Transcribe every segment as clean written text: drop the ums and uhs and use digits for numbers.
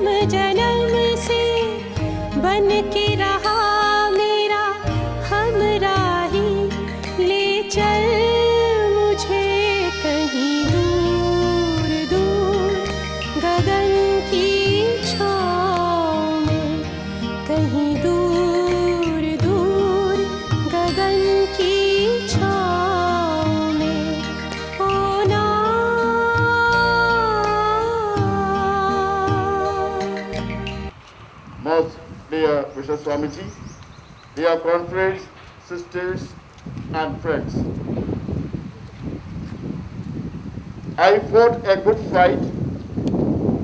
जन्म जन्म से बन के रहा मेरा हमराही, ले चल मुझे कहीं दूर दूर गगन की छाँव में, कहीं दूर दूर गगन की छाँव में। ओ Most dear Bishop Swamiji, dear confreres, sisters and friends, I fought a good fight.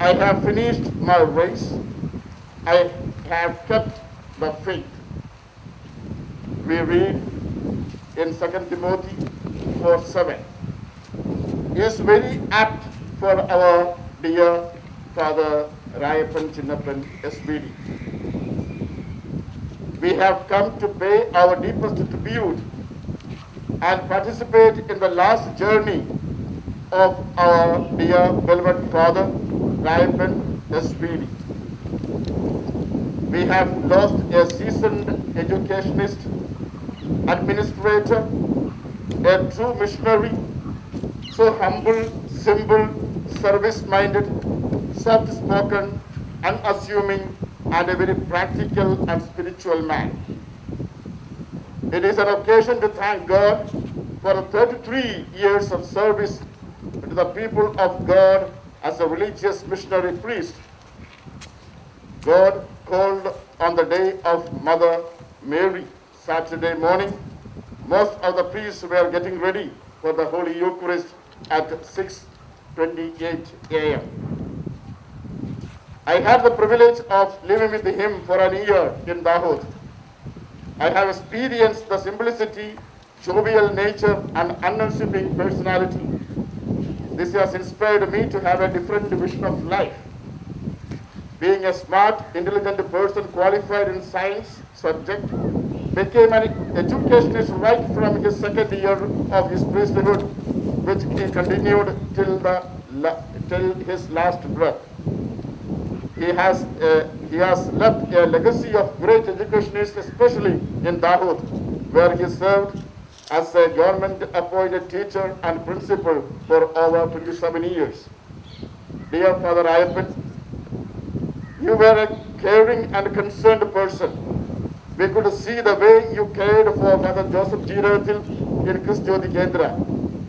I have finished my race. I have kept the faith. We read in 2 Timothy 4:7. Is very apt for our dear Father Rayappan Chinnappan SBD. We have come to pay our deepest tribute and participate in the last journey of our dear beloved Father Rayappan SBD. We have lost a seasoned educationist, administrator, a true missionary, so humble, simple, service-minded, soft-spoken, unassuming, and a very practical and spiritual man. It is an occasion to thank God for 33 years of service to the people of God as a religious missionary priest. God called on the day of Mother Mary, Saturday morning. Most of the priests were getting ready for the Holy Eucharist at 6:28 a.m. I had the privilege of living with him for an year in Dahod. I have experienced the simplicity, jovial nature, and unassuming personality. This has inspired me to have a different vision of life. Being a smart, intelligent person qualified in science subject, became an educationist right from his second year of his priesthood, which he continued till his last breath. He has left a legacy of great educationists, especially in Dahod, where he served as a government-appointed teacher and principal for over 27 years. Dear Father Rayappan, you were a caring and concerned person. We could see the way you cared for Father Joseph Jirathil in Christ Jyoti Kendra.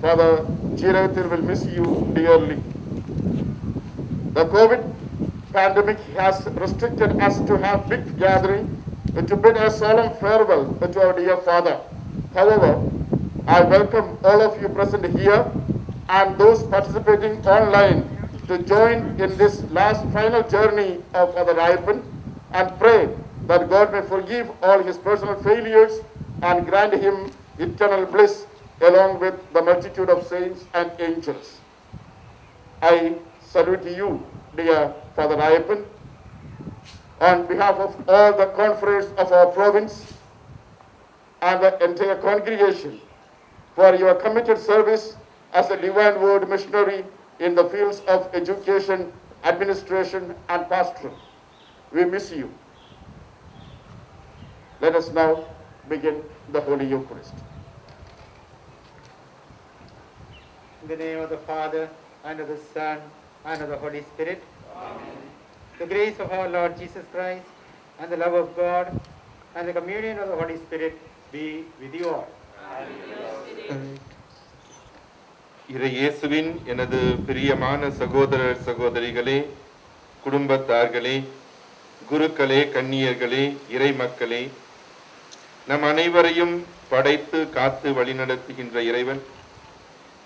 Father Jirathil will miss you dearly. The COVID pandemic has restricted us to have big gathering to bid a solemn farewell to our dear Father. However, I welcome all of you present here and those participating online to join in this last final journey of Father Rayappan and pray that God may forgive all his personal failures and grant him eternal bliss along with the multitude of saints and angels. I salute you, dear Father Rayappan, on behalf of all the confreres of our province and the entire congregation for your committed service as a divine word missionary in the fields of education, administration, and pastoral. We miss you. Let us now begin the Holy Eucharist. In the name of the Father, and of the Son, and of the Holy Spirit. Amen. The grace of our Lord Jesus Christ, and the love of God, and the communion of the Holy Spirit be with you all. இறை இயேசுவின் எனது பிரியமான சகோதரர் சகோதரிகளே, குடும்பத்தார்களே, குருக்களே, கன்னியர்களே, இறை மக்களே, நம் அனைவரையும் படைத்து காத்து வழிநடத்துகின்ற இறைவன்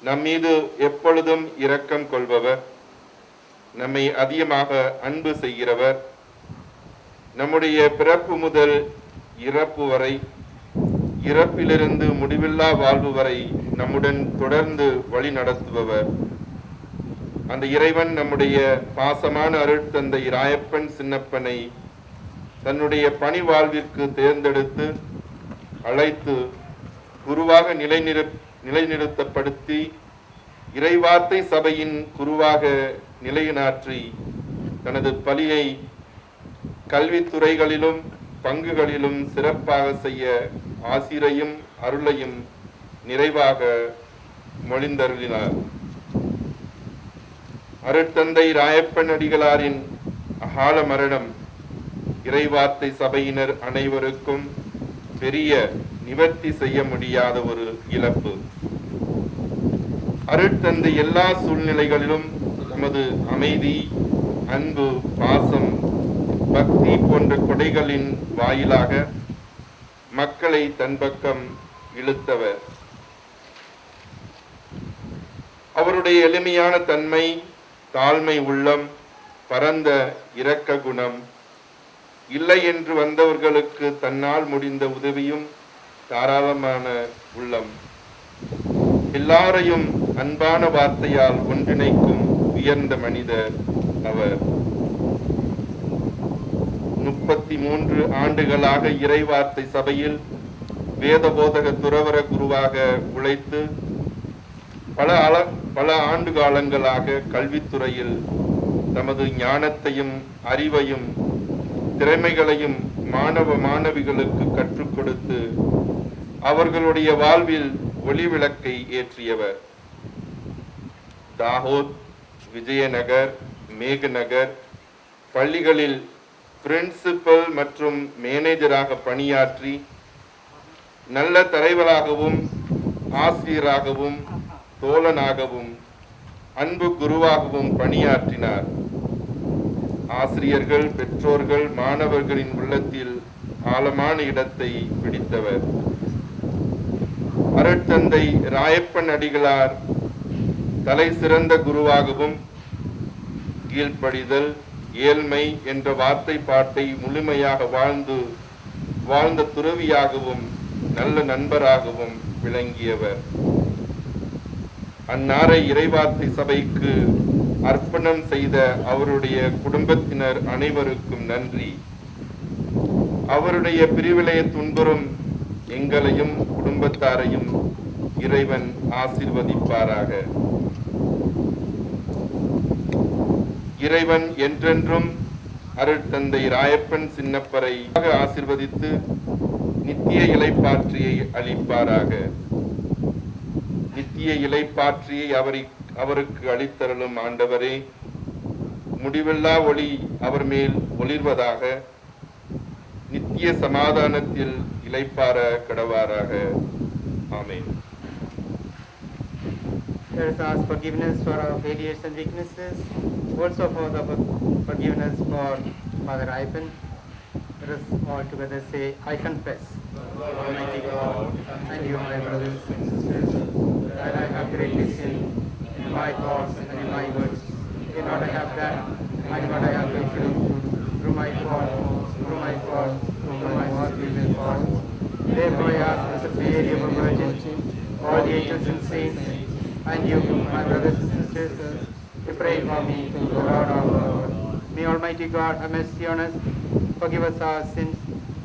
நம்மீது எப்பொழுதும் இரக்கம் கொள்பவர், நம்மை அதிகமாக அன்பு செய்கிறவர், நம்முடைய பிறப்பு முதல் இறப்பு வரை, இறப்பிலிருந்து முடிவில்லா வாழ்வு வரை நம்முடன் தொடர்ந்து வழி நடத்துபவர். அந்த இறைவன் நம்முடைய பாசமான அருட்தந்தை ராயப்பன் சின்னப்பனை தன்னுடைய பணி வாழ்விற்கு தேர்ந்தெடுத்து அழைத்து குருவாக நிலைநிறுத்தப்படுத்தி இறைவார்த்தை சபையின் குருவாக நிலைநாற்றி தனது பணியை கல்வித்துறைகளிலும் பங்குகளிலும் சிறப்பாக செய்ய ஆசிரையும் அருளையும் நிறைவாக மொழிந்தருளினார். அருட்தந்தை ராயப்பன் அடிகளாரின் அகால மரணம் இறைவார்த்தை சபையினர் அனைவருக்கும் பெரிய நிவர்த்தி செய்ய முடியாத ஒரு இழப்பு. அருட்தந்தை எல்லா சூழ்நிலைகளிலும் தமது அமைதி, அன்பு, பாசம், பக்தி போன்ற கொடைகளின் வாயிலாக மக்களை தன் பக்கம் இழுத்தவர். அவருடைய எளிமையான தன்மை, தாழ்மை உள்ளம், பரந்த இரக்க குணம், இல்லை என்று வந்தவர்களுக்கு தன்னால் முடிந்த உதவியும் தாராளமான உள்ளம், எல்லாரையும் அன்பான வார்த்தையால் ஒன்றிணைக்கும் உயர்ந்த மனிதர் அவர். 33 ஆண்டுகளாக இறைவார்த்தை சபையில் வேதபோதக துறவர குருவாக உழைத்து பல ஆண்டு காலங்களாக கல்வித்துறையில் தமது ஞானத்தையும் அறிவையும் திறமைகளையும் மாணவிகளுக்கு கற்றுக் கொடுத்து அவர்களுடைய வாழ்வில் ஒளி விளக்கை ஏற்றியவர். தாகோத், விஜயநகர், மேகநகர் பள்ளிகளில் பிரின்சிபல் மற்றும் மேனேஜராக பணியாற்றி நல்ல தலைவராகவும் ஆசிரியராகவும் தோழனாகவும் அன்பு குருவாகவும் பணியாற்றினார். ஆசிரியர்கள், பெற்றோர்கள், மாணவர்களின் உள்ளத்தில் ஆழமான இடத்தை பிடித்தவர். அருட்தந்தை ராயப்பன் அடிகளார் தலை சிறந்த குருவாகவும் கீழ்ப்படிதல், ஏழ்மை என்ற வார்த்தை பாட்டை முழுமையாக வாழ்ந்த துறவியாகவும் நல்ல நண்பராகவும் விளங்கியவர். அந்நாரை இறைவார்த்தை சபைக்கு அர்ப்பணம் செய்த அவருடைய குடும்பத்தினர் அனைவருக்கும் நன்றி. அவருடைய பிரிவிலையை துன்புறும் எங்களையும் குடும்பத்தாரையும் இறைவன் ஆசீர்வதிப்பாராக. இறைவன் என்றென்றும் அருட்தந்தை ராயப்பன் சின்னப்பரை ஆசீர்வதித்து நித்திய இலைப்பாற்றியை அளிப்பாராக. நித்திய இலைப்பாற்றியை அவருக்கு அளித்தருளும் ஆண்டவரே, முடிவில்லா ஒளி அவர் மேல் ஒளிர்வதாக. நித்திய சமாதானத்தில் இளைப்பார கடவாராக. ஆமென். Let us ask forgiveness for our failures and weaknesses, also for the forgiveness for Father Ivan. Let us all together say, I confess, Almighty God, and you, my brothers and sisters, that I have greatly sinned in my thoughts and in my words, in what I have done and what I have failed to do, through my fault, through my sinful faults. Therefore I ask as a Mary of a Virgin, all the angels and saints, and you, my brothers and sisters, to pray for me to the Lord our God. May Almighty God have mercy on us, forgive us our sins,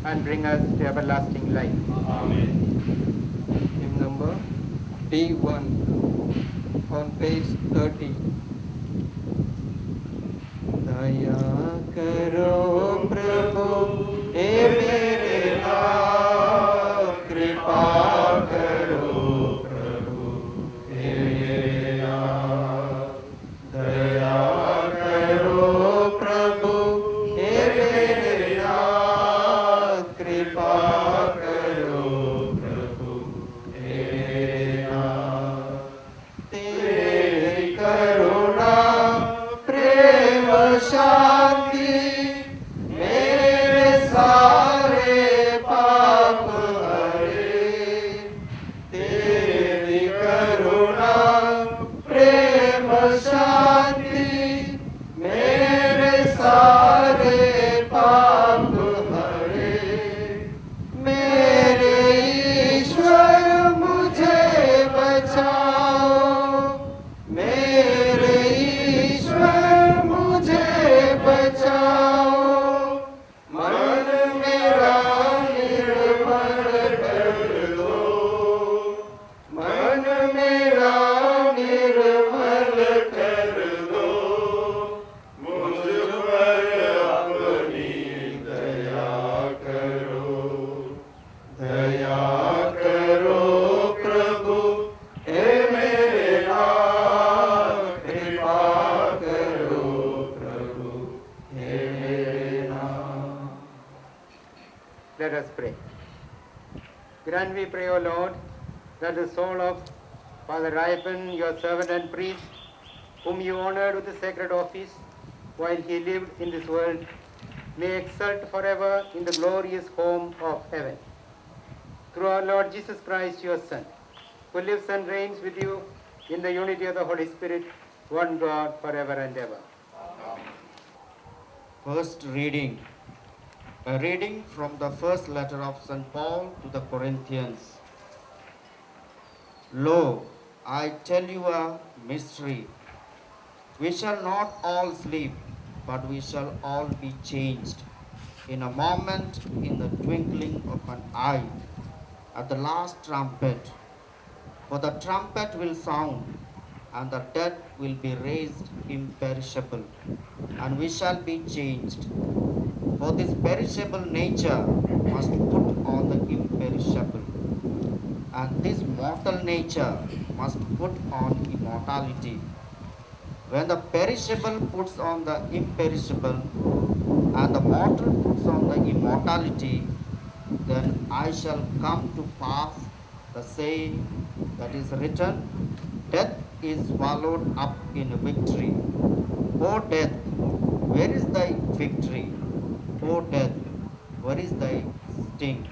and bring us to everlasting life. Amen. Hymn number D1 on page 30. दया करो प्रभु हे मेरे नाथ, कृपा करो प्रभु हे मेरे नाथ, दया करो प्रभु हे मेरे नाथ, कृपा करो प्रभु हे मेरे नाथ, तेरी करुणा प्रेम शांति Let us pray. Grant, we pray, O Lord, that the soul of Father Raipan, your servant and priest, whom you honored with the sacred office while he lived in this world, may exult forever in the glorious home of heaven. Through our Lord Jesus Christ, your Son, who lives and reigns with you in the unity of the Holy Spirit, one God, forever and ever. First reading. A reading from the first letter of St. Paul to the Corinthians. Lo, I tell you a mystery. We shall not all sleep, but we shall all be changed. In a moment, in the twinkling of an eye, at the last trumpet. For the trumpet will sound, and the dead will be raised imperishable, and we shall be changed. For this perishable nature must put on the imperishable, and this mortal nature must put on immortality. When the perishable puts on the imperishable, and the mortal puts on the immortality, then I shall come to pass the saying that is written, death is swallowed up in victory. O death, where is thy victory? O death, where is thy sting?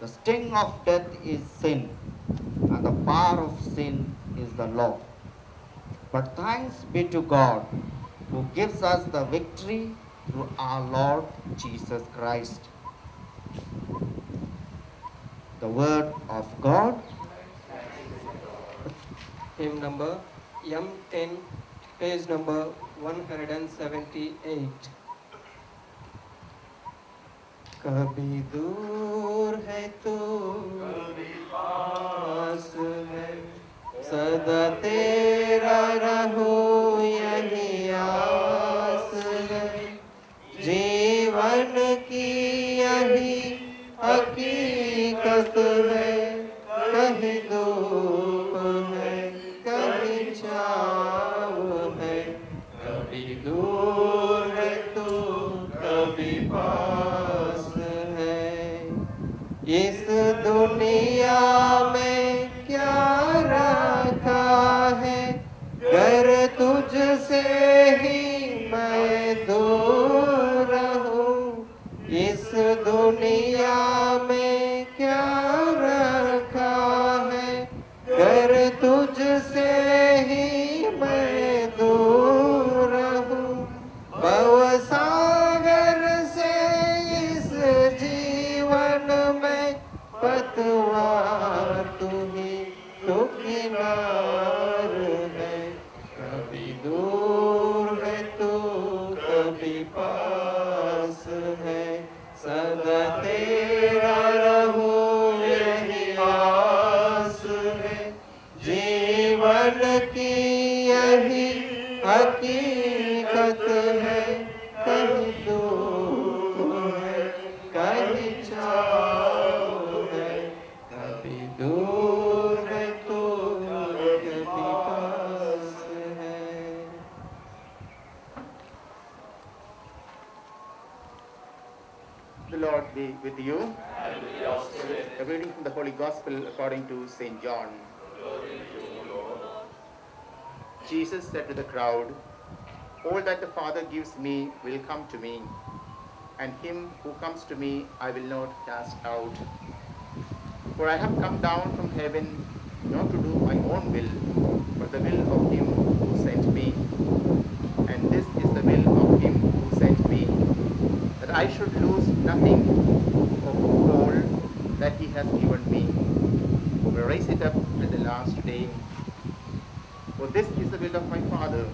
The sting of death is sin, and the power of sin is the law. But thanks be to God, who gives us the victory through our Lord Jesus Christ. The word of God. Hymn number M10, page number 178. कभी दूर है तू, कभी पास है, सदा तेरा रहूं यही आस है। जीवन की यही हकीकत है, कहीं धूप है, कहीं छाँव है। कभी दूर है तू, कभी पास है। इस दुनिया में क्या रखा है, घर तुझसे ही मैं दूर रहूं। इस दुनिया में क्या रखा है, घर तुझसे ही मैं दूर रहूं। भवसागर से इस जीवन में पतवार तू ही तो किनार है। कभी दूर है तू, कभी पास है, सदा तेरा रहूं यही आस है। जीवन की यही हकीकत है, कहीं दूर है, कहीं छाँव है। कभी दूर है तो कभी पास है। The Lord be with you. A reading from the Holy Gospel according to St. John. Jesus said to the crowd, all that the Father gives me will come to me, and him who comes to me I will not cast out. For I have come down from heaven not to do my own will, but the will of him who sent me. And this is the will of him who sent me, that I should lose nothing of all that he has given me, but raise it up at the last day. For this is the will of my Father,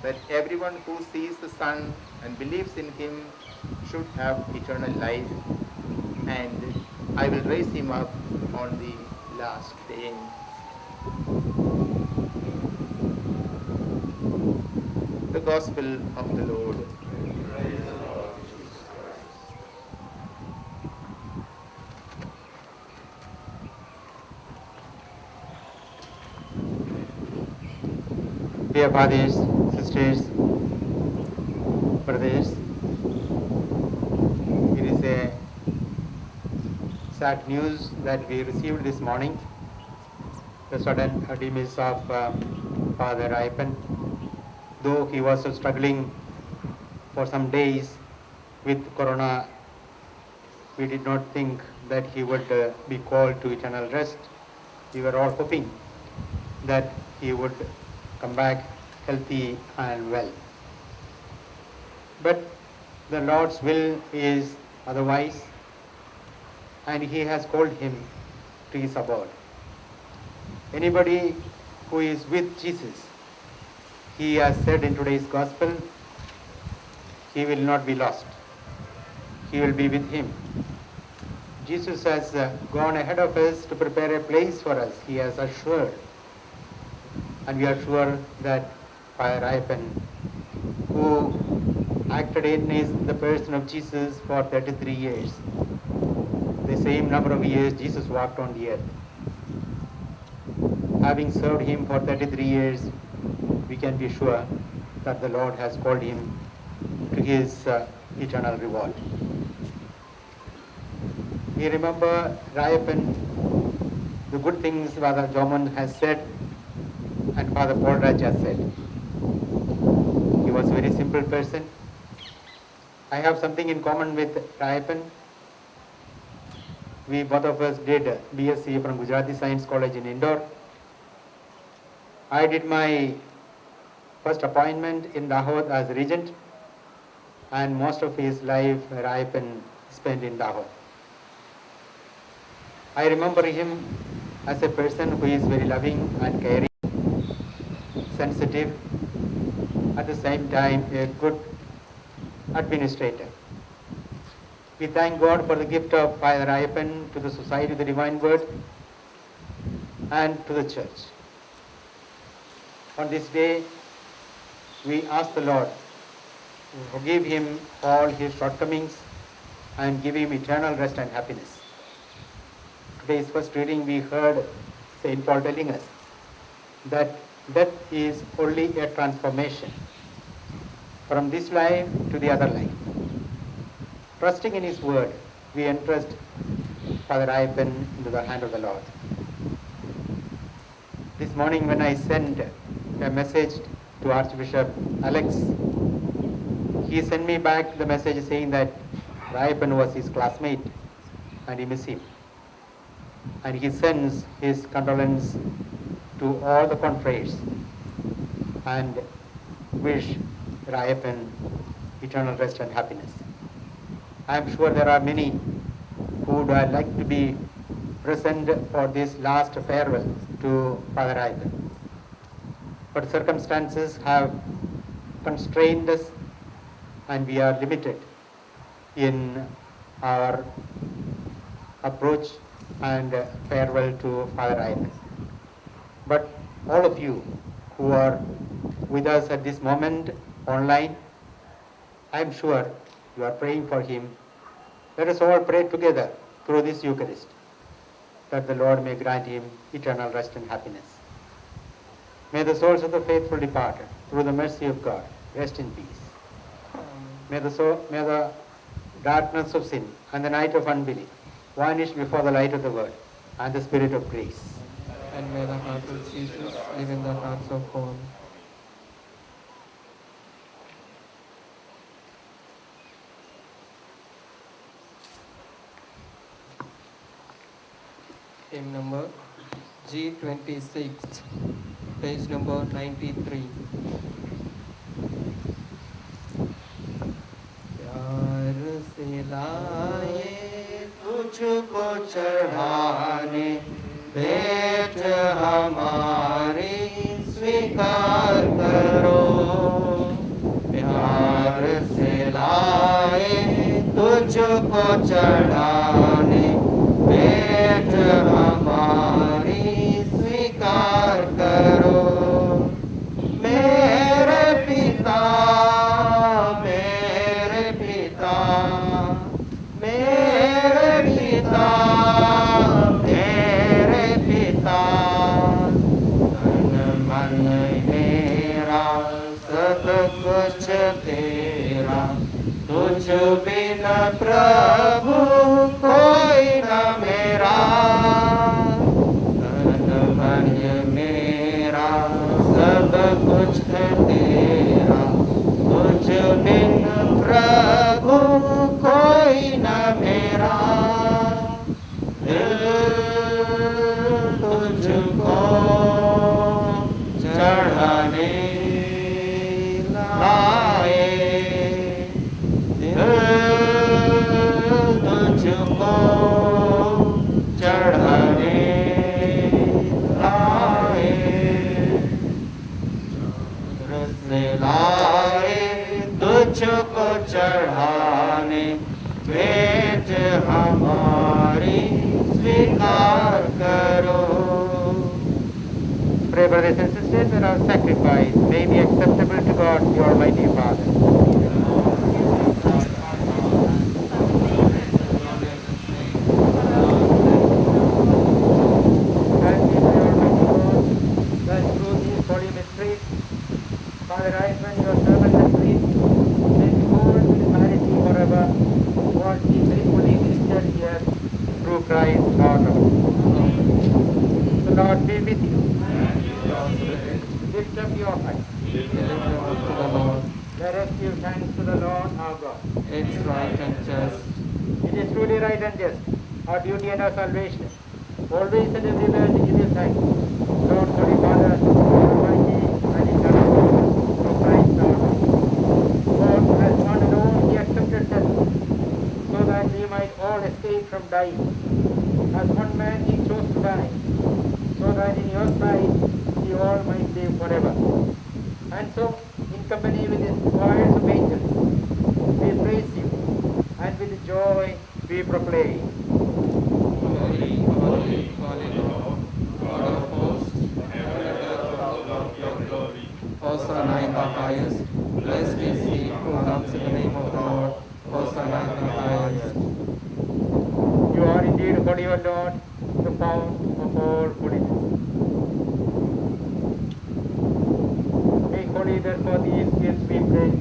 that everyone who sees the Son and believes in him should have eternal life, and I will raise him up on the last day. The Gospel of the Lord. Dear fathers, sisters, brothers, it is a sad news that we received this morning, the sudden demise of Father Ipan. Though he was struggling for some days with corona, we did not think that he would be called to eternal rest. We were all hoping that he would come back healthy and well. But the Lord's will is otherwise, and he has called him to his abode. Anybody who is with Jesus, he has said in today's gospel, he will not be lost. He will be with him. Jesus has gone ahead of us to prepare a place for us. He has assured, and we are sure that Father Ipan, who acted in the person of Jesus for 33 years, the same number of years Jesus walked on the earth. Having served him for 33 years, we can be sure that the Lord has called him to his eternal reward. We remember Rayapan, the good things Father Jomand has said and Father Paul Raj has said. He was a very simple person. I have something in common with Rayapan. We both of us did BSc from Gujarati Science College in Indore. I did my first appointment in Dahod as regent, and most of his life Rayapan spent in Dahod. I remember him as a person who is very loving and caring, sensitive, at the same time a good administrator. We thank God for the gift of Father Rayapan to the Society of the Divine Word and to the Church. On this day, we ask the Lord to forgive him all his shortcomings and give him eternal rest and happiness. Today's first reading we heard St. Paul telling us that death is only a transformation from this life to the other life. Trusting in his word, we entrust Father Ipan into the hand of the Lord. This morning when I sent a message to Archbishop Alex, he sent me back the message saying that Ipan was his classmate and he missed him. And he sends his condolence to all the confreres and wish Rayapan eternal rest and happiness. I am sure there are many who would like to be present for this last farewell to Father Ipan. But circumstances have constrained us and we are limited in our approach and farewell to Father Ipan. But all of you who are with us at this moment online, I am sure you are praying for him. Let us all pray together through this Eucharist that the Lord may grant him eternal rest and happiness. May the souls of the faithful departed, through the mercy of God, rest in peace. May the darkness of sin and the night of unbelief vanish before the light of the Word and the Spirit of grace. And may the heart of Jesus live in the hearts of all. Hymn number G26, page number 93. प्यार से लाए तुझको चढ़ाने, भेंट हमारी स्वीकार करो। प्यार से लाए तुझको चढ़ाने, भेंट हमारी स्वीकार करो। मेरे पिता, मेरे पिता, मेरे पिता, मेरे पिता, तन मन मेरा सब कुछ तेरा, तुझ बिन प्रभु कोई न मेरा। कोई न मेरा दिल तुझको चढ़ाने लाए, दिल तुझको चढ़ाने लाए, से लाए तुझको चढ़ाने, भेंट हमारी स्वीकार करो. Pray, brothers and sisters, that our sacrifice may be acceptable to God, the Almighty Father. And we pray, Almighty God, that through these holy mysteries, Father Eichmann, your servant and priest, may behold with clarity forever what he faithfully ministered here through Christ our Lord. The Lord be with you. Lift up your hearts. To the Lord, Let us give thanks to the Lord our God. it's right and just. It is truly right and just, our duty and our salvation, always and everywhere to give you thanks. Lord, Holy Father, Almighty and eternal God, through Christ our Lord. God, as one alone, He accepted death, so that we might all escape from dying. As one man, He chose to die, so that in your sight we all might live forever. And so, in company with His choirs of angels, we praise you, and with joy we proclaim. Holy, holy, holy Lord, God of hosts, Hosanna in the highest. Blessed is he who comes in the name of the Lord. Hosanna in the highest. You are indeed holy, O Lord, the fount of all holiness. Make holy therefore these gifts, we pray,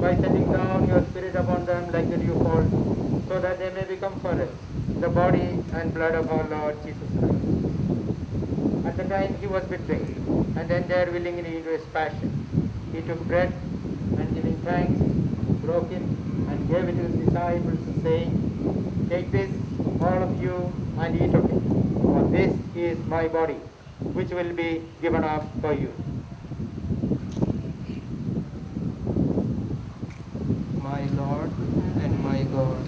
by sending down your Spirit upon them like the dewfall, so that they may become for us the body and blood of our Lord Jesus Christ. At the time he was betrayed and entered willingly into his passion, he took bread and giving thanks, broke it and gave it to his disciples, saying, "Take this, all of you, and eat of it, for this is my body, which will be given up for you." My Lord and my God.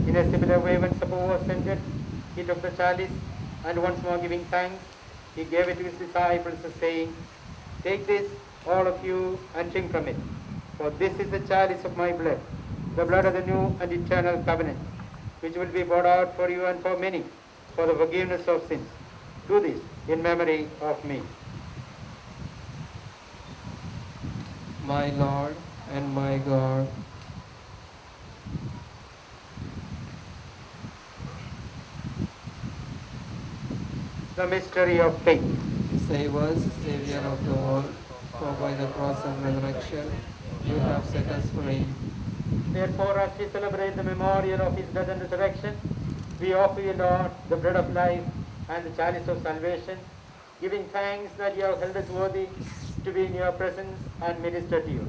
In a similar way, when supper was ended, he took the chalice, and once more giving thanks, he gave it to his disciples, saying, "Take this, all of you, and drink from it, for this is the chalice of my blood, the blood of the new and eternal covenant, which will be poured out for you and for many, for the forgiveness of sins. Do this in memory of me." My Lord and my God. The mystery of faith. Save us, Savior of the world, for by the cross and resurrection you have set us free. Therefore, as we celebrate the memorial of his death and resurrection, we offer you, Lord, the bread of life and the chalice of salvation, giving thanks that you have held us worthy to be in your presence and minister to you.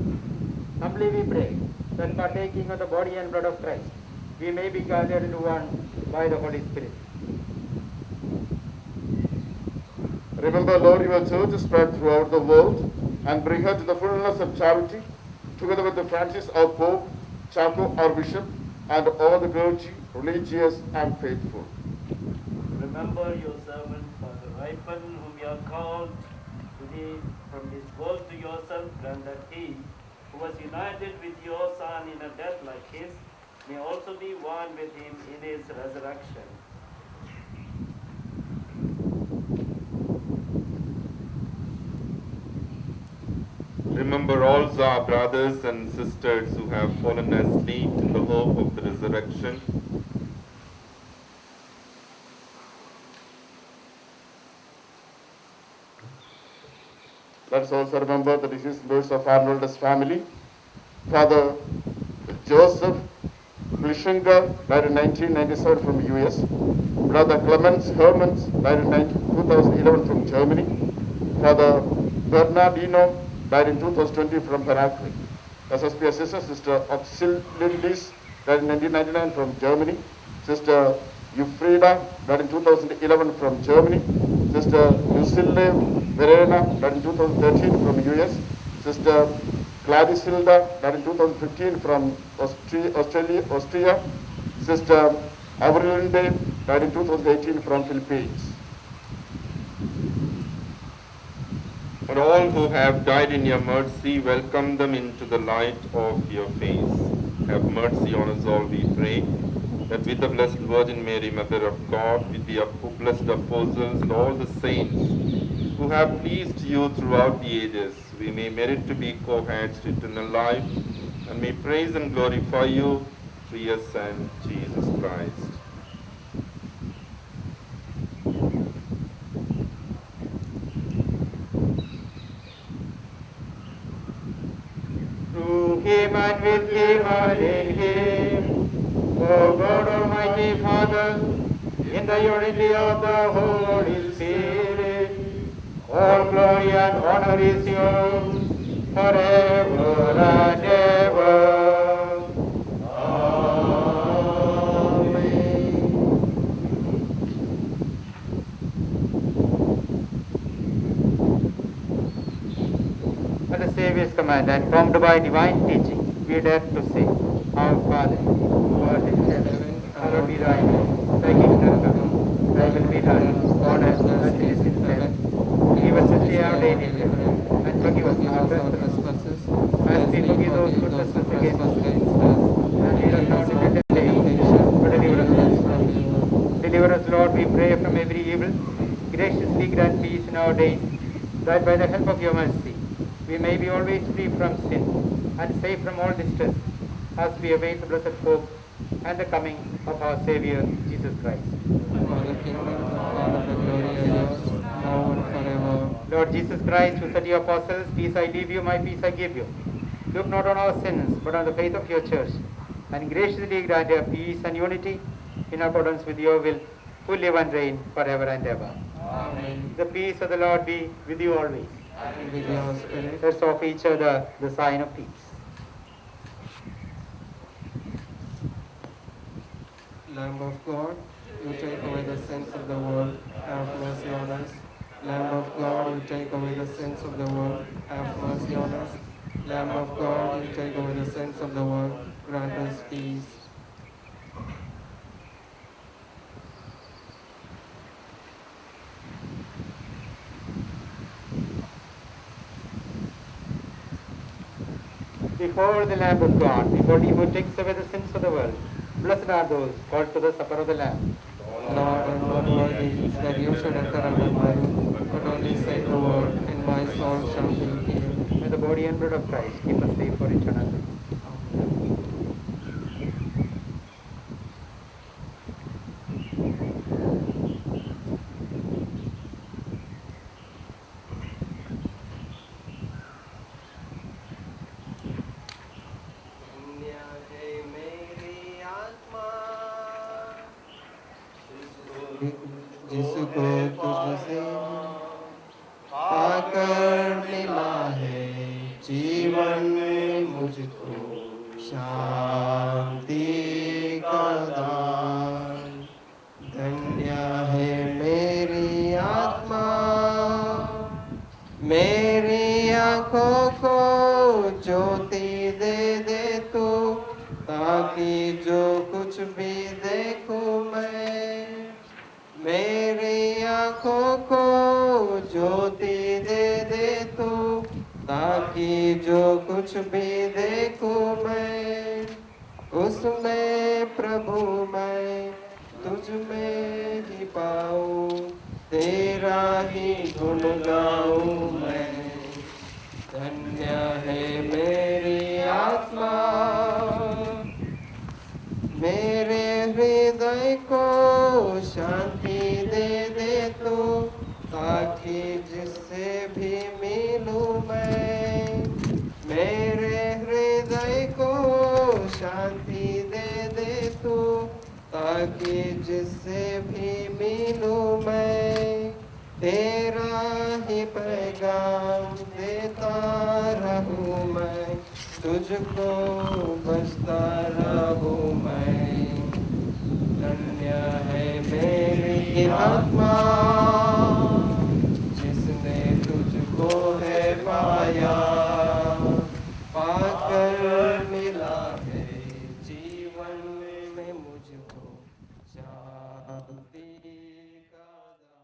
Humbly we pray that partaking of the body and blood of Christ, we may be gathered into one by the Holy Spirit. Remember, Lord, your church is spread throughout the world and bring her to the fullness of charity, together with the Francis our Pope, Chaco our Bishop, and all the clergy, religious and faithful. Remember your servant, Father Ripen, whom you have called to thee from this world to yourself, and that he, who was united with your Son in a death like his, may also be one with him in his resurrection. Remember also our brothers and sisters who have fallen asleep in the hope of the resurrection. Let us also remember the deceased members of Arnold's family. Father Joseph Glishinger, died in 1997 from US. Brother Clemens Hermans, died in 2011 from Germany. Father Bernardino, died in 2020 from Paraguay. SSP assistant, Sister Auxiliis, died in 1999 from Germany. Sister Eufrida, died in 2011 from Germany. Sister Lucille Verena, died in 2013 from US. Sister Gladys Hilda, died in 2015 from Austria. Sister Avrilinde, died in 2018 from Philippines. For all who have died in your mercy, welcome them into the light of your face. Have mercy on us all, we pray, that with the Blessed Virgin Mary, Mother of God, with the blessed apostles and all the saints who have pleased you throughout the ages, we may merit to be co-heirs to eternal life, and may praise and glorify you through your Son, Jesus Christ. Through him and with him and in him, O God Almighty Father, in the unity of the Holy Spirit, all glory and honor is yours forever and ever. Amen. At the Saviour's command and formed by divine teaching, we dare to say, Our Father, who art in heaven, hallowed be thy name. Thy kingdom come, thy will be done, on earth as it is in heaven. Give us this day our daily bread, and forgive us our trespasses, as we forgive those who trespass against us. And lead us not into temptation, but deliver us from evil. Deliver us, Lord, we pray, from every evil. Graciously grant peace in our days, that by the help of your mercy, we may be always free from sin and safe from all distress, as we await the blessed hope and the coming of our Savior, Jesus Christ. For the kingdom, the power, and the glory are yours, now and forever. Lord Jesus Christ, who said to your apostles, Peace I leave you, my peace I give you. Look not on our sins, but on the faith of your church, and graciously grant her peace and unity in accordance with your will, who live and reign forever and ever. Amen. The peace of the Lord be with you always. And with your spirit. Let's offer each other the sign of peace. Lamb of God, you take away the sins of the world, have mercy on us. Lamb of God, you take away the sins of the world, have mercy on us. Lamb of God, you take away the sins of the world, grant us peace. Behold the Lamb of God, behold him who takes away the sins of the world. Blessed are those called to the supper of the Lamb. Lord, I am not worthy that you should enter under my roof, but only say the word, and my soul shall be healed. May the body and blood of Christ keep us safe for eternity. जिसको तुझसे पाकर मिला है जीवन में मुझको शांति का दान। धन्य है मेरी आत्मा, मेरी आँखों को ज्योति दे दे तू, ताकि जो कुछ भी देखूं मैं, मेरी आँखों को ज्योति दे दे तू, ताकि जो कुछ भी देखूं मैं, उसमें प्रभु मैं तुझ में ही पाऊं, तेरा ही गुण गाऊं मैं। धन्य है मेरी आत्मा, मेरे हृदय को शांति दे दे तू, ताकि जिससे भी मिलूं मैं, मेरे हृदय को शांति दे दे तू, ताकि जिससे भी मिलूं मैं, तेरा ही पैगाम देता रहूं मैं, तुझको बसता रहूं मैं। धन्य है मेरी आत्मा जिसने तुझको है पाया, पाकर मिला है जीवन में मुझको शांति का दान।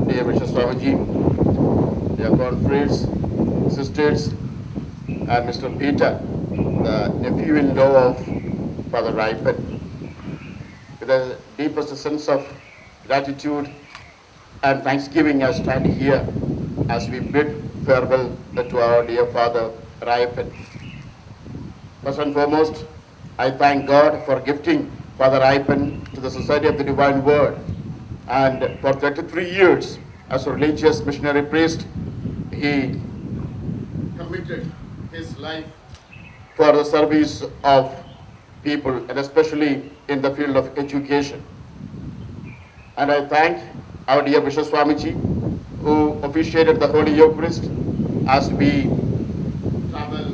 Dear Mr. Swamiji, dear confreres, sisters, and Mr. Peter, the nephew-in-law of Father Raipan, with the deepest sense of gratitude and thanksgiving, I stand here as we bid farewell to our dear Father Raipan. First and foremost, I thank God for gifting Father Raipan to the Society of the Divine Word, and for 33 years as a religious missionary priest, he committed his life for the service of people, and especially in the field of education. And I thank our dear Bishop Swamiji, who officiated the Holy Eucharist as we travel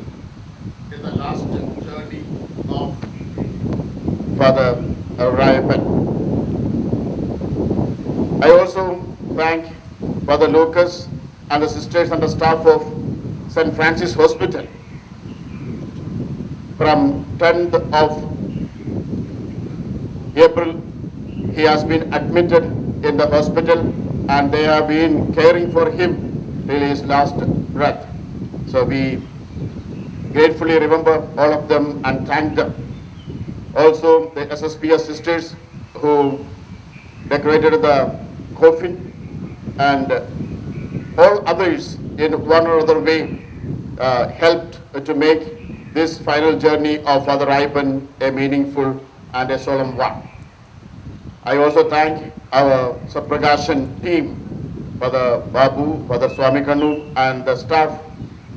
in the last journey of Father Raipan. I also thank Father Lucas and the sisters and the staff of St. Francis Hospital. From 10th of April, he has been admitted in the hospital, and they have been caring for him till his last breath. So we gratefully remember all of them and thank them. Also, the SSPS sisters who decorated the coffin, and all others in one or other way helped to make this final journey of Father Raipan a meaningful and a solemn one. I also thank our Sapragashan team, Father Babu, Father Swami Kanu, and the staff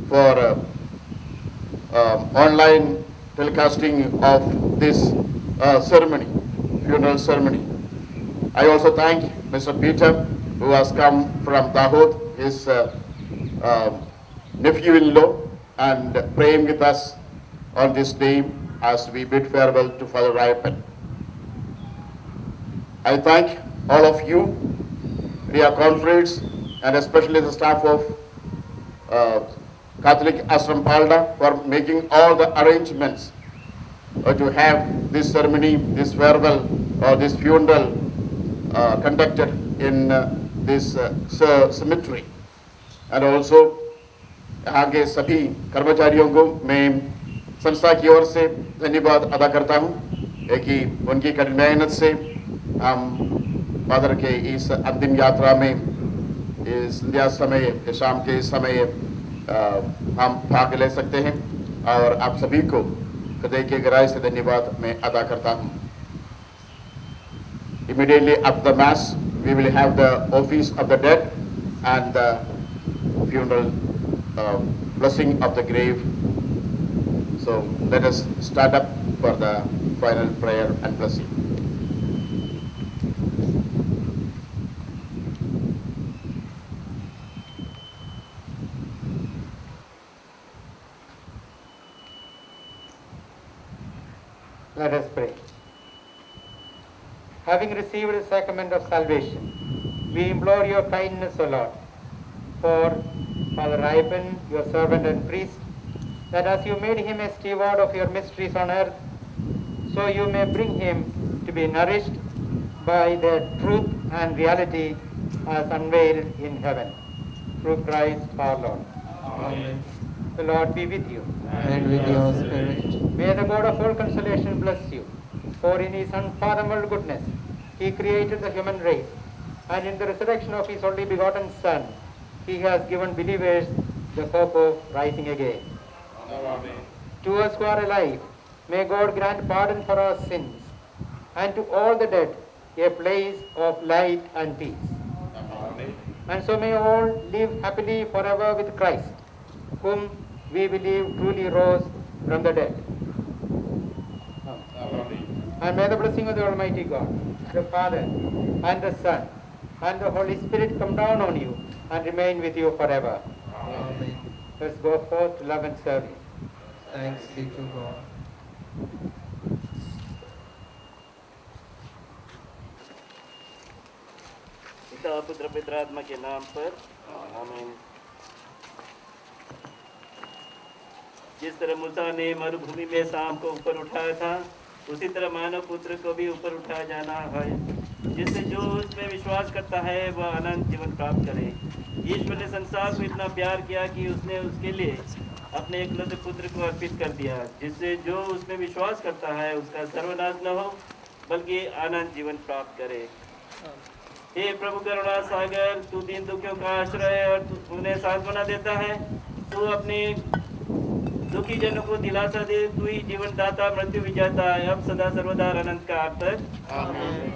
for online telecasting of this ceremony, funeral ceremony. I also thank Mr. Peter, who has come from Dahod, his nephew-in-law, and praying with us on this day as we bid farewell to Father Raipan. I thank all of you, dear confreres, and especially the staff of Catholic Ashram Palda for making all the arrangements to have this ceremony, this farewell or this funeral conducted in this cemetery. And also आगे सभी कर्मचारियों को मैं संस्था की ओर से धन्यवाद अदा करता हूँ कि उनकी कठिन मेहनत से हम फादर के इस अंतिम यात्रा में इस संध्या समय शाम के समय हम भाग ले सकते हैं, और आप सभी को हृदय के गहराई से धन्यवाद मैं अदा करता हूँ. Immediately after the mass, we will have the office of the dead and the funeral blessing of the grave. So let us start up for the final prayer and blessing. Let us pray. Having received the sacrament of salvation, we implore your kindness, O Lord, for Father Raipan, your servant and priest, that as you made him a steward of your mysteries on earth, so you may bring him to be nourished by the truth and reality as unveiled in heaven. Through Christ our Lord. Amen. The Lord be with you. And with your spirit. May the God of all consolation bless you, for in his unfathomable goodness he created the human race, and in the resurrection of his only begotten Son, he has given believers the hope of rising again. Amen. To us who are alive, may God grant pardon for our sins, and to all the dead a place of light and peace. Amen. And so may all live happily forever with Christ, whom we believe truly rose from the dead. Amen. And may the blessing of the Almighty God, the Father, and the Son, and the Holy Spirit come down on you and remain with you forever. Amen. Let's go forth to love and serve you. Thanks be to God. पिता पुत्र पवित्र आत्मा के नाम पर आमीन। जिस तरह मूसा ने मरुभूमि में सांप को ऊपर उठाया था, उसी तरह मानव पुत्र को भी ऊपर उठाया जाना है, जिससे जो उसमें विश्वास करता है वह अनंत जीवन प्राप्त करे। ईश्वर ने संसार को इतना प्यार किया कि उसने उसके लिए अपने एकलौते पुत्र को अर्पित कर दिया, जिससे जो उसमें विश्वास करता है उसका सर्वनाश न हो बल्कि अनंत जीवन प्राप्त करे। हे प्रभु करुणा सागर, तू दीन दुखियों का आश्रय और तू उन्हें सांत्वना देता है। तू अपने दुखी जनों को दिलासा दे। तू ही जीवन दाता, मृत्यु विजेता है, अब सदा सर्वदा अनंत काल तक आमीन।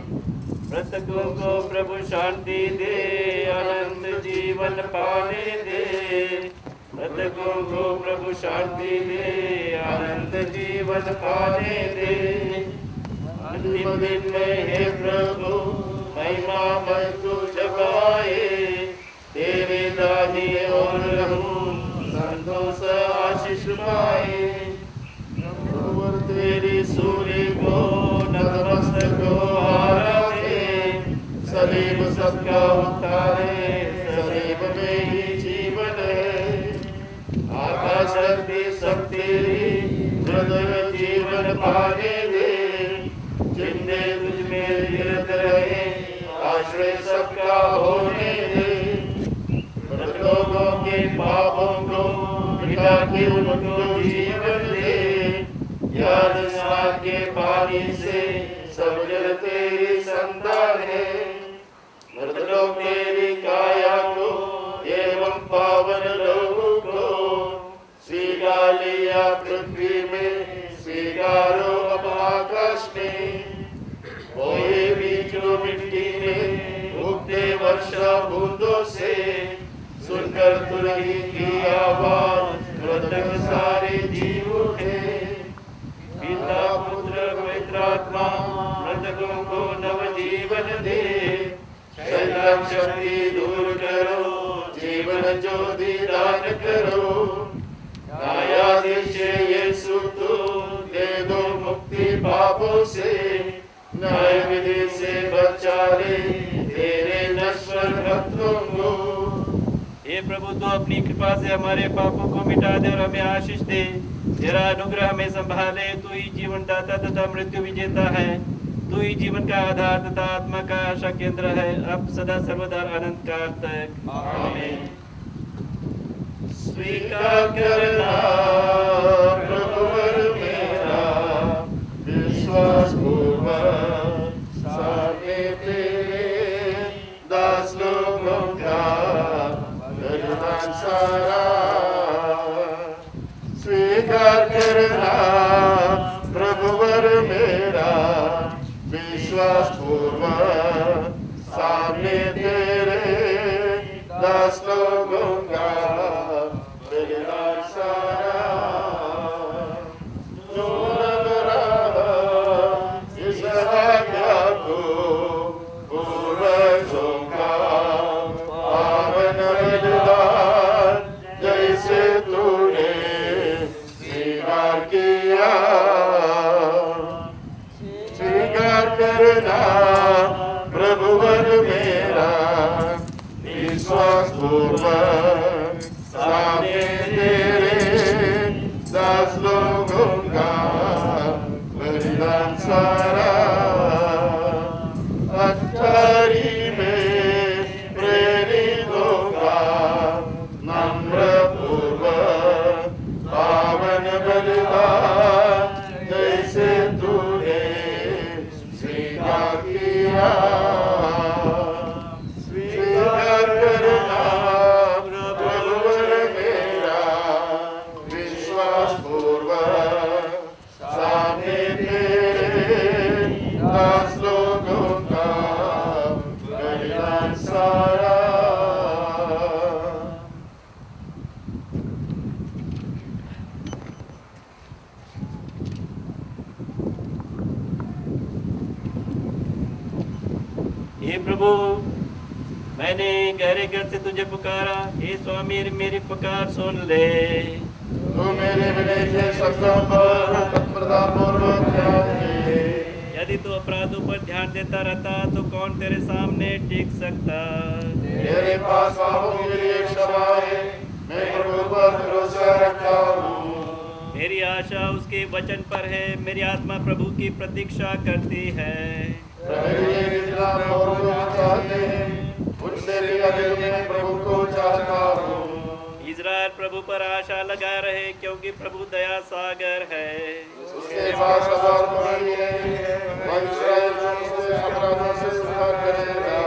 मृतकों को प्रभु शांति दे, अनंत जीवन पाने दे। मृतकों को प्रभु शांति दे, अनंत जीवन पाने दे। अंतिम दिन में हे प्रभु महिमा मत तू जगाए, तेरे दाहिने ओर रहूं संतोष आशीष पाए। प्रभु तेरी सूर्य को नतमस्तक को आराधे, सदैव सबका उद्धारे, सदैव में ही जीवन है। आकाश शक्ति सब तेरी, हृदय जीवन पाने दे। जिंदे तुझ में निरत रहे, आश्रय सबका होने दे। लोगों के पापों को मिटा के उनको जीवन दे। याद साथ के पानी से सब जल तेरी संतान है। मृतकों तेरी काया को एवं पावन लोगों को स्वीकार लिया पृथ्वी में, स्वीकारो अब आकाश में। बोए बीजों मिट्टी में उगते वर्षा बूंदों से, सुनकर तुरही की आवाज मृतक सारे जीव उठे। पिता पुत्र पवित्र आत्मा मृतकों को नव जीवन दे। शैतान शक्ति दूर करो, जीवन ज्योति दान करो। न्यायाधीश यीशु तू दे दो मुक्ति पापों से। न्याय विधि से बचा ले तेरे नश्वर भक्तों को। हे प्रभु, तू अपनी कृपा से हमारे पापों को मिटा दे और हमें आशीष दे। तेरा अनुग्रह हमें संभाले। तू ही जीवन दाता तथा मृत्यु विजेता है। तू ही जीवन का आधार तथा आत्मा का आशा केंद्र है, अब सदा सर्वदा अनंत काल तक आमीन। स्वीकार करना प्रभुवर मेरा, विश्वास पूर्वक सामने तेरे दास लोगों का बलिदान सारा। स्वीकार करना प्रभुवर मेरा, विश्वास पूर्वक सामने तेरे दास लोगों का बलिदान सारा। इस आज्ञा को पूर्वजों का पावन बलिदान, जैसे तूने स्वीकार किया। स्वीकार करना प्रभुवर मेरा, विश्वास पूर्वक सामने तेरे दास लोगों का बलिदान सारा। अठारी में प्रेरितों का नम्र पूर्वक पावन बलिदान, जैसे तूने स्वीकार किया। स्वीकार करना प्रभु मैंने गहरे घर से तुझे पुकारा, हे स्वामी मेरी पुकार सुन ले। तू मेरे विनय के शब्दों पर तत्परतापूर्वक ध्यान दे। यदि तू अपराधों पर ध्यान देता रहता तो कौन तेरे सामने टिक सकता। मेरे पास पापों के लिए क्षमा है, मैं प्रभु पर भरोसा रखता हूँ। मेरी आशा उसके वचन पर है, मेरी आत्मा प्रभु की प्रतीक्षा करती है। प्रभु जितना प्रभु को चाहते हैं, उनसे भी अधिक मैं प्रभु को चाहता हूँ। इज़राइल प्रभु पर आशा लगाए रहे, क्योंकि प्रभु दया सागर है। उसके पास आधार पड़ी है, वह इस्राएल को उसके अपराधों से सुधार करेगा।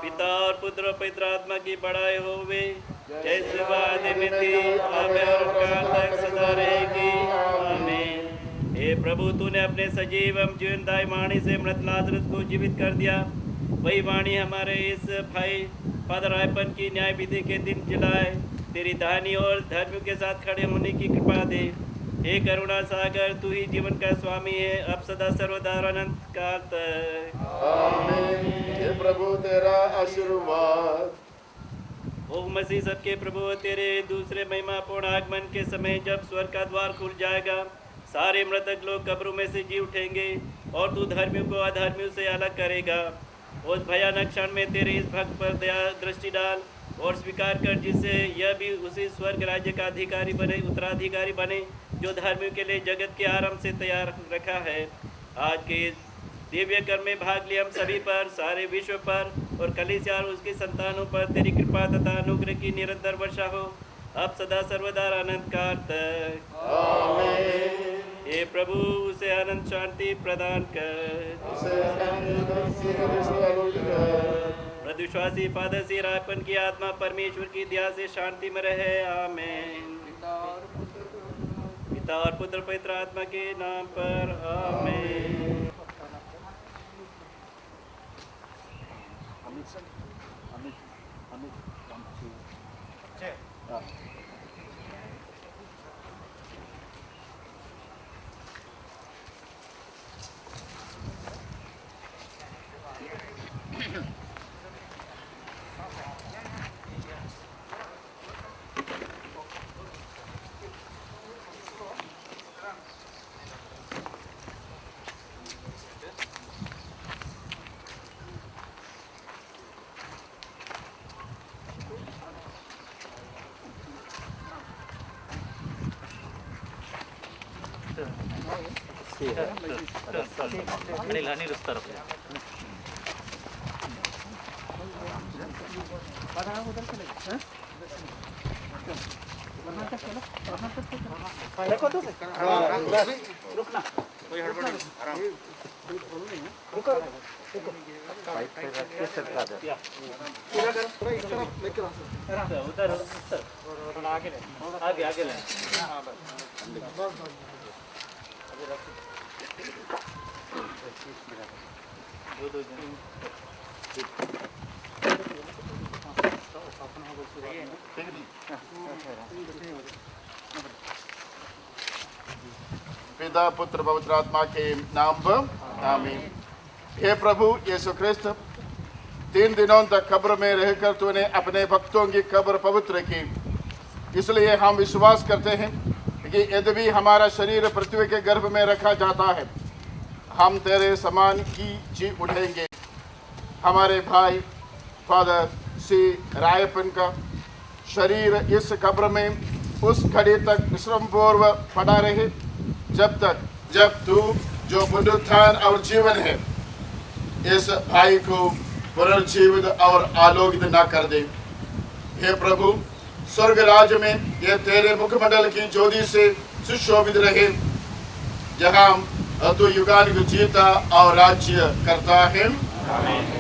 पिता और पुत्र और पवित्र आत्मा की बड़ाई होवे, जैसे वादे में थी अब और काल तक सदा रहेगी। आमीन। हे प्रभु, तूने अपने सजीव एवं जीवनदायी वाणी से मृत लाजरस को जीवित कर दिया। वही वाणी हमारे इस भाई फादर रायपन की न्याय विधि के दिन जलाए तेरी दाहिनी और धर्मियों के साथ खड़े होने की कृपा दे। हे करुणा सागर, तू ही जीवन का स्वामी है, अब सदा सर्वदा और अनंत काल तक। आमीन। हे प्रभु तेरा आशीर्वाद। ओ मसीह सबके प्रभु, तेरे दूसरे महिमापूर्ण आगमन के समय जब स्वर्ग का द्वार खुल जाएगा, सारे मृतक लोग कब्रों में से जी उठेंगे और तू धर्मियों को अधर्मियों से अलग करेगा। उस भयानक क्षण में तेरे इस भक्त पर दया दृष्टि डाल और स्वीकार कर, जिससे यह भी उसी स्वर्ग राज्य का अधिकारी बने, उत्तराधिकारी बने, जो धर्मियों के लिए जगत के आरंभ से तैयार रखा है। आज के दिव्य कर्म में भाग लिए हम सभी पर, सारे विश्व पर और कलीसिया और उसकी संतानों पर तेरी कृपा तथा अनुग्रह की निरंतर वर्षा हो, अब सदा सर्वदा अनंत काल तक। आमीन। हे प्रभु, उसे अनंत शांति प्रदान कर। मृदुश्वासी फादर श्री रायपन की आत्मा परमेश्वर की दया से शांति में रहे। आमीन। पिता और पुत्र पवित्र आत्मा के नाम पर। आमीन। पिता पुत्र पवित्र आत्मा के नाम पर। आमीन। हे प्रभु यीशु ख्रिस्त, 3 दिनों तक कब्र में रहकर तूने अपने भक्तों की कब्र पवित्र की, इसलिए हम विश्वास करते हैं कि यदि भी हमारा शरीर पृथ्वी के गर्भ में रखा जाता है, हम तेरे समान ही जी उठेंगे। हमारे भाई फादर श्री रायपन का शरीर इस कब्र में उस घड़ी तक विश्राम पूर्व पड़ा रहे जब तू जो पुनरुत्थान और जीवन है इस भाई को पुनर्जीवित और आलोकित न कर दे। हे प्रभु, स्वर्ग राज्य में ये तेरे मुखमंडल की ज्योति से सुशोभित रहे, जहाँ तू युगानुग जीता और राज्य करता है। आमीन।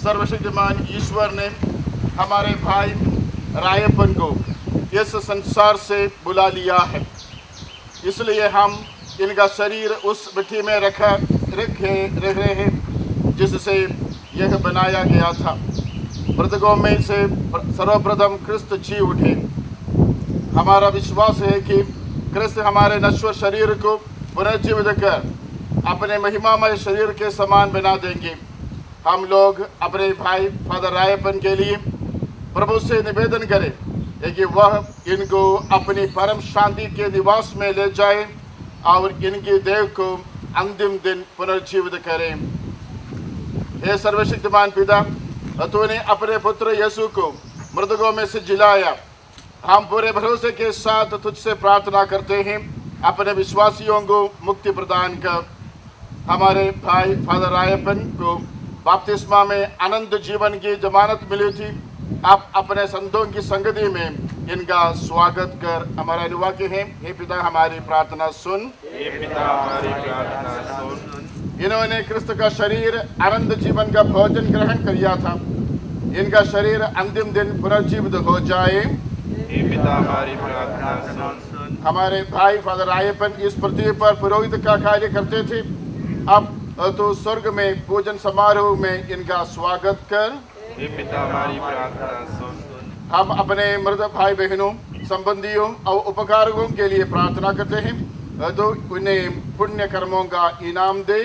सर्वशक्तिमान ईश्वर ने हमारे भाई रायपन को इस संसार से बुला लिया है, इसलिए हम इनका शरीर उस मिट्टी में रख रहे हैं जिससे यह बनाया गया था। मृतकों में से सर्वप्रथम क्रिस्त जी उठे। हमारा विश्वास है कि क्रिस्त हमारे नश्वर शरीर को पुनर्जीवित कर अपने महिमामय शरीर के समान बना देंगे। हम लोग अपने भाई फादर रायपन के लिए प्रभु से निवेदन करें कि वह इनको अपनी परम शांति के निवास में ले जाए और इनकी देह को अंतिम दिन पुनर्जीवित करें। हे सर्वशक्तिमान पिता, तूने अपने पुत्र यीशु को मृतकों में से जिलाया। हम पूरे भरोसे के साथ तुझसे प्रार्थना करते हैं, अपने विश्वासियों को मुक्ति प्रदान कर। हमारे भाई फादर रायपन को बपतिस्मा में अनंत जीवन की जमानत मिली थी। आप अपने संतों की संगति में इनका स्वागत कर हमारा अनुवाक्य है। हे पिता, हमारी प्रार्थना सुन। हे पिता, हमारी प्रार्थना सुन। इन्होंने क्रिस्त का शरीर अनंत जीवन का भोजन ग्रहण किया था। इनका शरीर अंतिम दिन पुनर्जीवित हो जाए। हे पिता, हमारी प्रार्थना सुन। हमारे भाई फादर रायपन इस पृथ्वी पर पुरोहित का कार्य करते थे। अब तो स्वर्ग में पूजन समारोह में इनका स्वागत कर। हे पिता, हमारी प्रार्थना सुन। हम अपने मृत भाई बहनों, संबंधियों और उपकारकों के लिए प्रार्थना करते हैं, तो उन्हें पुण्य कर्मों का इनाम दे।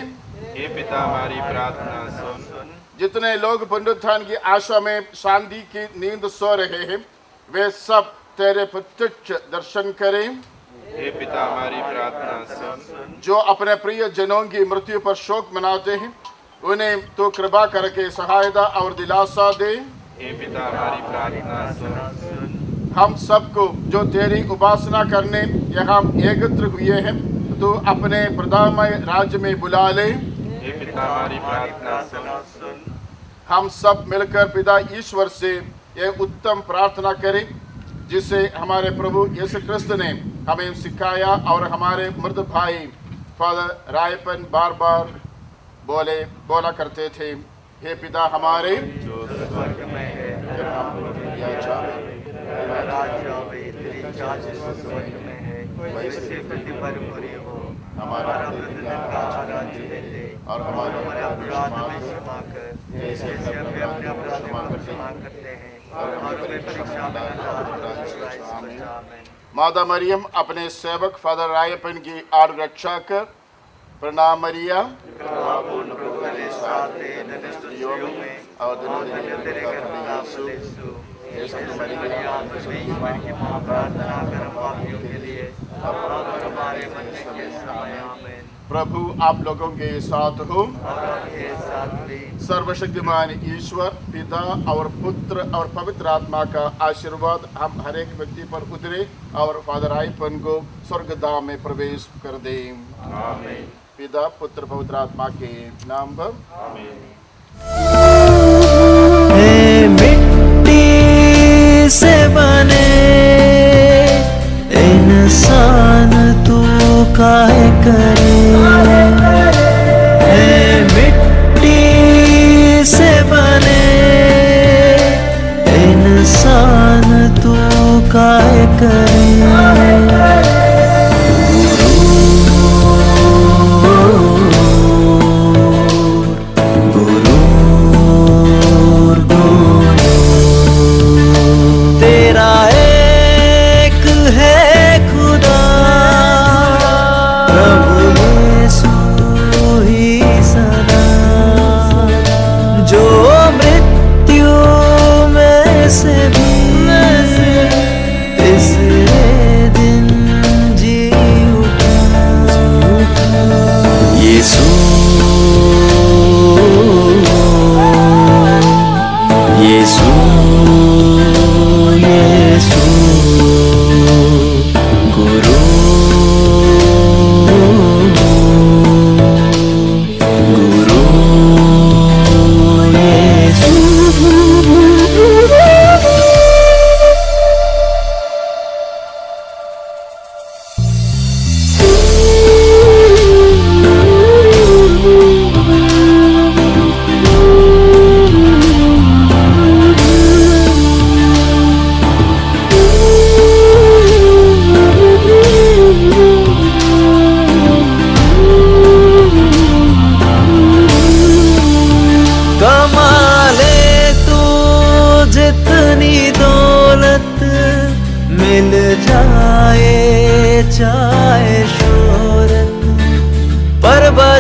हे पिता, हमारी प्रार्थना सुन। जितने लोग पुनरुत्थान की आशा में शांति की नींद सो रहे हैं, वे सब तेरे प्रत्यक्ष दर्शन करें। हे पिता, हमारी प्रार्थना सुन। जो अपने प्रिय जनों की मृत्यु पर शोक मनाते हैं, उन्हें तो कृपा करके सहायता और दिलासा दे। हे पिता, हमारी प्रार्थना सुन। हम सबको जो तेरी उपासना करने यहाँ एकत्र हुए हैं, तो अपने प्रधानमय राज्य में बुला ले। हे पिता, हमारी प्रार्थना सुन। हम सब मिलकर पिता ईश्वर से यह उत्तम प्रार्थना करें जिसे हमारे प्रभु यीशु क्रिस्त ने हमें सिखाया और हमारे मृत भाई फादर रायपन बार बार बोला करते थे। हे पिता हमारे जो स्वर्ग में है, जब हम दिया जावे, तेरा राज्य आवे, तेरी इच्छा जैसे स्वर्ग में है वैसे पृथ्वी पर पूरी हो। हमारा प्रतिदिन का राज्य दे दे और हमारे अपराध में क्षमा कर, जैसे हम अपने अपराधों को क्षमा करते हैं, और हमें परीक्षा में न डाल। माता मरियम अपने सेवक फादर रायपन की आड़ रक्षा कर। प्रणाम मरिया, कृपापूर्ण प्रभु तेरे साथ है, धन्य स्त्रियों में और धन्य तेरे गर्भ का फल यीशु। हे संत मरिया, तुझमें ईश्वर की मां, प्रार्थना कर हम पापियों के लिए अब और हमारे मरने के समय। आमीन। प्रभु आप लोगों के साथ हो और आपके साथ भी। सर्वशक्तिमान ईश्वर पिता और पुत्र और पवित्र आत्मा का आशीर्वाद हम हर एक व्यक्ति पर उतरे और फादर रायपन को स्वर्गधाम में प्रवेश कर दे। आमीन। पिता पुत्र पवित्र आत्मा के नाम पर। आमीन। मिट्टी से बने इंसान तू काहे करे, मिट्टी से बने इंसान तू काहे करे। जो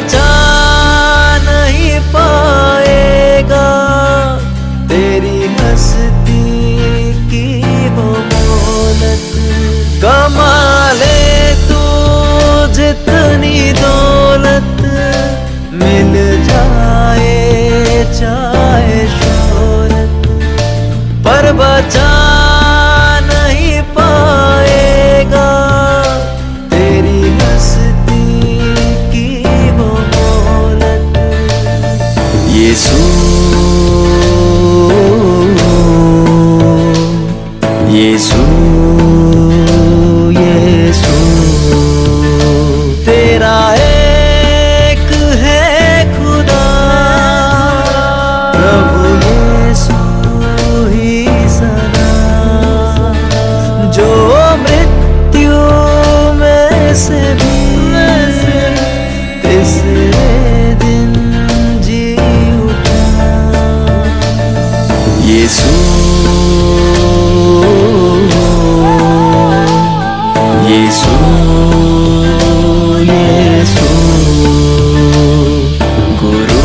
बचा नहीं पाएगा तेरी हस्ती की वो मोहलत। कमा ले तू जितनी दौलत, मिल जाए चाहे शोहरत, पर बचा नहीं पाएगा तेरी हस्ती की वो मोहलत। यीशु यीशु यीशु तेरा एक है खुदा, प्रभु यीशु ही सदा, जो मृत्यु में से भी तीसरे दिन जी उठा। यीशु यीशु यीशु गुरु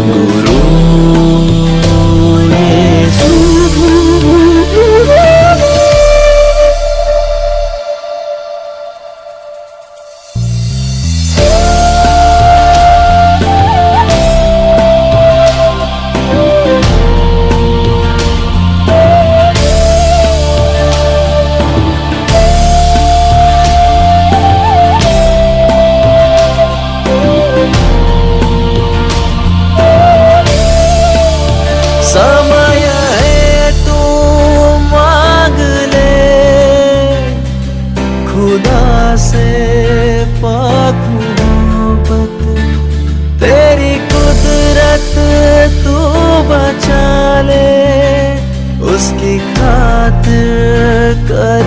गुरु यीशु। समय है तू मांग ले खुदा से पाक मोहब्बत, तेरी कुदरत तू बचा ले, उसकी खातिर कर